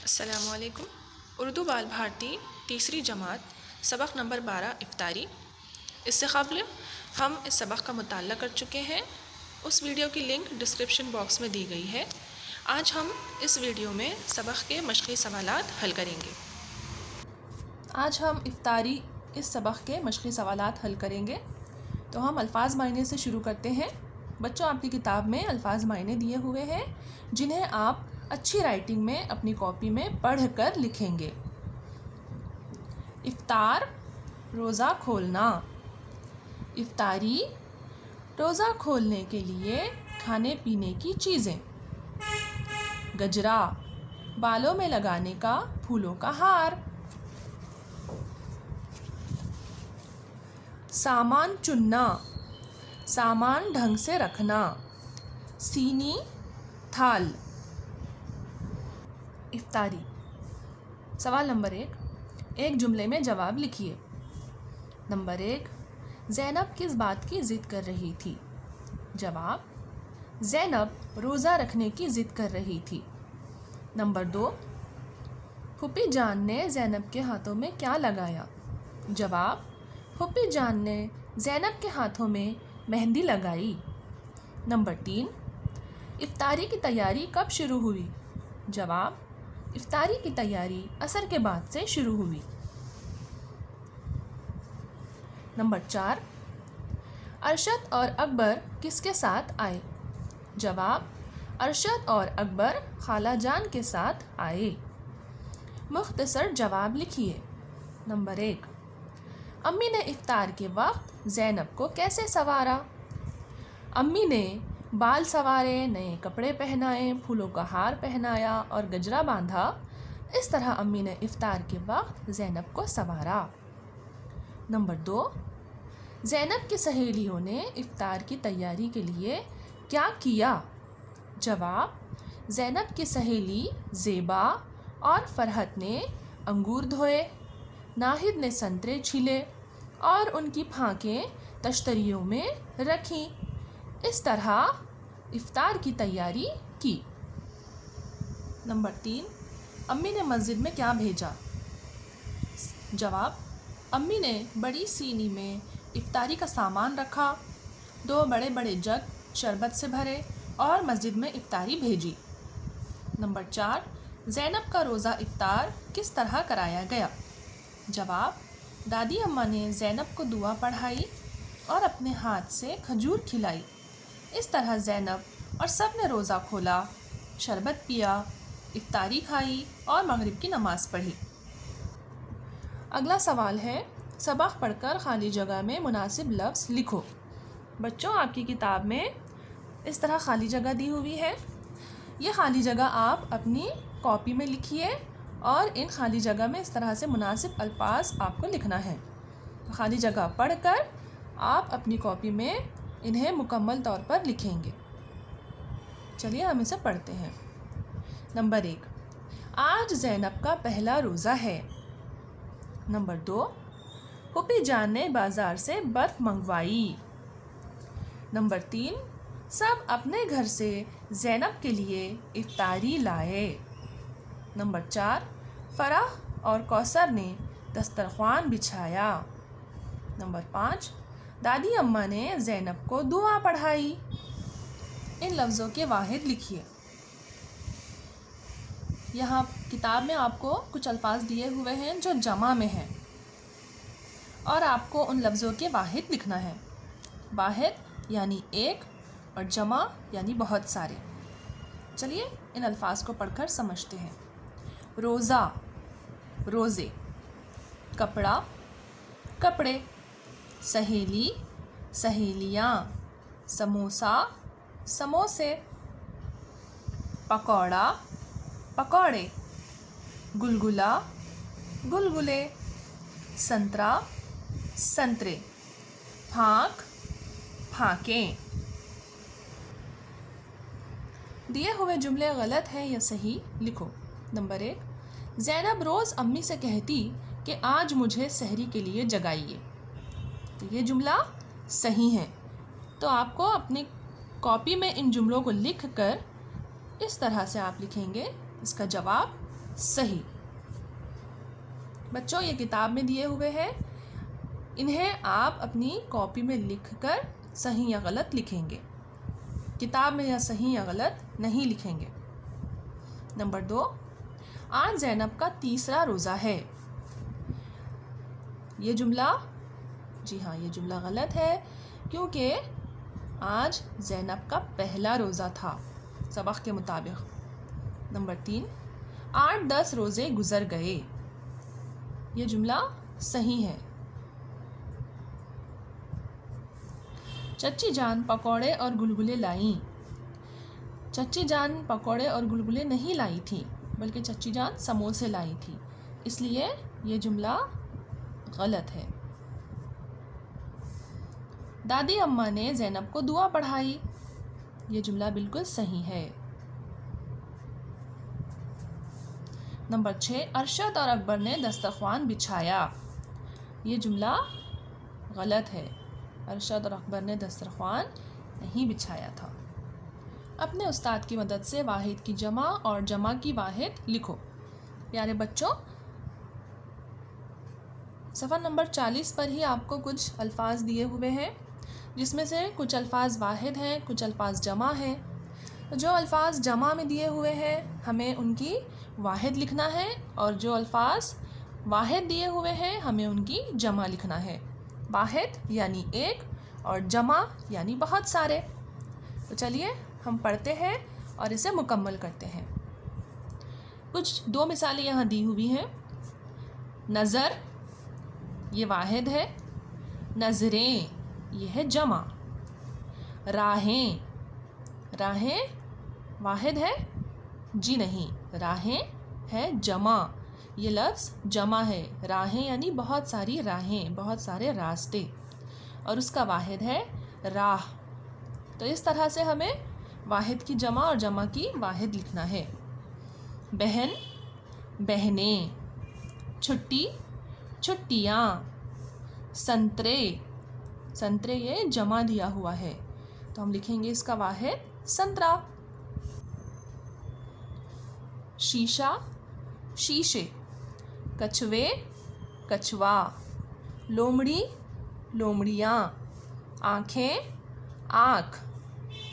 السلام علیکم۔ اردو بال بھارتی تیسری جماعت سبق نمبر 12 افطاری۔ اس سے قبل ہم اس سبق کا مطالعہ کر چکے ہیں۔ اس ویڈیو کی لنک ڈسکرپشن باکس میں دی گئی ہے۔ آج ہم اس ویڈیو میں سبق کے مشقی سوالات حل کریں گے۔ آج ہم افطاری اس سبق کے مشقی سوالات حل کریں گے۔ تو ہم الفاظ معنی سے شروع کرتے ہیں۔ بچوں، آپ کی کتاب میں الفاظ معنی دیے ہوئے ہیں جنہیں آپ اچھی رائٹنگ میں اپنی کاپی میں پڑھ کر لکھیں گے۔ افطار، روزہ کھولنا۔ افطاری، روزہ کھولنے کے لیے کھانے پینے کی چیزیں۔ گجرا، بالوں میں لگانے کا پھولوں کا ہار۔ سامان چننا، سامان ڈھنگ سے رکھنا۔ سینی، تھال۔ افطاری۔ سوال نمبر 1، ایک جملے میں جواب لکھیے۔ نمبر 1، زینب کس بات کی ضد کر رہی تھی؟ جواب، زینب روزہ رکھنے کی ضد کر رہی تھی۔ نمبر 2، پھوپھی جان نے زینب کے ہاتھوں میں کیا لگایا؟ جواب، پھوپھی جان نے زینب کے ہاتھوں میں مہندی لگائی۔ نمبر 3، افطاری کی تیاری کب شروع ہوئی؟ جواب، افطاری کی تیاری عصر کے بعد سے شروع ہوئی۔ نمبر 4، ارشد اور اکبر کس کے ساتھ آئے؟ جواب، ارشد اور اکبر خالہ جان کے ساتھ آئے۔ مختصر جواب لکھیے۔ نمبر 1، امی نے افطار کے وقت زینب کو کیسے سنوارا؟ امی نے بال سنوارے، نئے کپڑے پہنائے، پھولوں کا ہار پہنایا اور گجرا باندھا۔ اس طرح امی نے افطار کے وقت زینب کو سنوارا۔ نمبر 2، زینب کی سہیلیوں نے افطار کی تیاری کے لیے کیا کیا؟ جواب، زینب کی سہیلی زیبا اور فرحت نے انگور دھوئے، ناہید نے سنترے چھیلے اور ان کی پھانکیں تشتریوں میں رکھیں۔ اس طرح افطار کی تیاری کی۔ نمبر 3، امی نے مسجد میں کیا بھیجا؟ جواب، امی نے بڑی سینی میں افطاری کا سامان رکھا، 2 بڑے بڑے جگ شربت سے بھرے اور مسجد میں افطاری بھیجی۔ نمبر 4، زینب کا روزہ افطار کس طرح کرایا گیا؟ جواب، دادی اماں نے زینب کو دعا پڑھائی اور اپنے ہاتھ سے کھجور کھلائی۔ اس طرح زینب اور سب نے روزہ کھولا، شربت پیا، افطاری کھائی اور مغرب کی نماز پڑھی۔ اگلا سوال ہے، سبق پڑھ کر خالی جگہ میں مناسب لفظ لکھو۔ بچوں، آپ کی کتاب میں اس طرح خالی جگہ دی ہوئی ہے۔ یہ خالی جگہ آپ اپنی کاپی میں لکھیے اور ان خالی جگہ میں اس طرح سے مناسب الفاظ آپ کو لکھنا ہے۔ خالی جگہ پڑھ کر آپ اپنی کاپی میں انہیں مکمل طور پر لکھیں گے۔ چلیے ہم اسے پڑھتے ہیں۔ نمبر 1، آج زینب کا پہلا روزہ ہے۔ نمبر 2، پھوپھی جان نے بازار سے برف منگوائی۔ نمبر 3، سب اپنے گھر سے زینب کے لیے افطاری لائے۔ نمبر 4، فرح اور کوثر نے دسترخوان بچھایا۔ نمبر 5، دادی اماں نے زینب کو دعا پڑھائی۔ ان لفظوں کے واحد لکھیے۔ یہاں کتاب میں آپ کو کچھ الفاظ دیے ہوئے ہیں جو جمع میں ہیں اور آپ کو ان لفظوں کے واحد لکھنا ہے۔ واحد یعنی ایک اور جمع یعنی بہت سارے۔ چلیے ان الفاظ کو پڑھ کر سمجھتے ہیں۔ روزہ، روزے۔ کپڑا، کپڑے۔ سہیلی، سہیلیاں۔ سموسا، سموسے۔ پکوڑا، پکوڑے۔ گلگلا، گلگلے۔ سنترا، سنترے۔ پھانک، پھانکیں۔ دیے ہوئے جملے غلط ہیں یا صحیح لکھو۔ نمبر 1، زینب روز امی سے کہتی کہ آج مجھے سحری کے لیے جگائیے۔ تو یہ جملہ صحیح ہے۔ تو آپ کو اپنی کاپی میں ان جملوں کو لکھ کر اس طرح سے آپ لکھیں گے۔ اس کا جواب صحیح۔ بچوں یہ کتاب میں دیے ہوئے ہیں، انہیں آپ اپنی کاپی میں لکھ کر صحیح یا غلط لکھیں گے، کتاب میں یا صحیح یا غلط نہیں لکھیں گے۔ نمبر 2، آج زینب کا تیسرا روزہ ہے۔ یہ جملہ، جی ہاں یہ جملہ غلط ہے، کیونکہ آج زینب کا پہلا روزہ تھا سبق کے مطابق۔ نمبر 3، 8-10 روزے گزر گئے۔ یہ جملہ صحیح ہے۔ چچی جان پکوڑے اور گلگلے لائیں۔ چچی جان پکوڑے اور گلگلے نہیں لائی تھی، بلکہ چچی جان سموسے لائی تھی، اس لیے یہ جملہ غلط ہے۔ دادی اماں نے زینب کو دعا پڑھائی۔ یہ جملہ بالکل صحیح ہے۔ نمبر 6، ارشد اور اکبر نے دسترخوان بچھایا۔ یہ جملہ غلط ہے، ارشد اور اکبر نے دسترخوان نہیں بچھایا تھا۔ اپنے استاد کی مدد سے واحد کی جمع اور جمع کی واحد لکھو۔ پیارے بچوں، صفحہ نمبر 40 پر ہی آپ کو کچھ الفاظ دیے ہوئے ہیں، جس میں سے کچھ الفاظ واحد ہیں، کچھ الفاظ جمع ہیں۔ جو الفاظ جمع میں دیے ہوئے ہیں ہمیں ان کی واحد لکھنا ہے، اور جو الفاظ واحد دیے ہوئے ہیں ہمیں ان کی جمع لکھنا ہے۔ واحد یعنی ایک اور جمع یعنی بہت سارے۔ تو چلیے ہم پڑھتے ہیں اور اسے مکمل کرتے ہیں۔ کچھ 2 مثالیں یہاں دی ہوئی ہیں۔ نظر یہ واحد ہے، نظریں یہ ہے جمع، راہیں، راہیں واحد ہے؟ جی نہیں، راہیں ہے جمع، یہ لفظ جمع ہے، راہیں یعنی بہت ساری راہیں، بہت سارے راستے، اور اس کا واحد ہے راہ۔ تو اس طرح سے ہمیں واحد کی جمع اور جمع کی واحد لکھنا ہے۔ بہن، بہنیں، چھٹی، چھٹیاں، سنترے، سنترے یہ جمع دیا ہوا ہے تو ہم لکھیں گے اس کا واحد سنترا۔ شیشہ، شیشے، کچھوے، کچھوا، لومڑی، لومڑیاں، آنکھیں، آنکھ،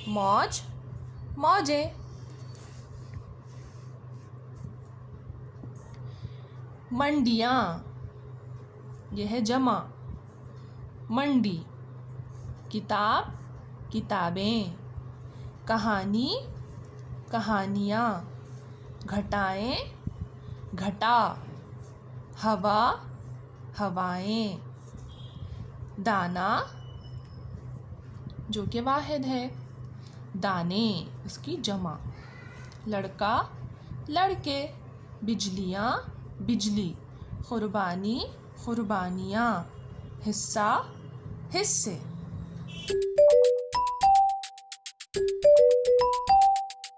موج، موجیں۔ منڈیاں یہ ہے جمع، منڈی، کتاب، کتابیں، کہانی، کہانیاں، گھٹائیں، گھٹا، ہوا، ہوائیں، دانا جو کہ واحد ہے، دانے اس کی جمع، لڑکا، لڑکے، بجلیاں، بجلی، قربانی، قربانیاں، حصہ، حصے۔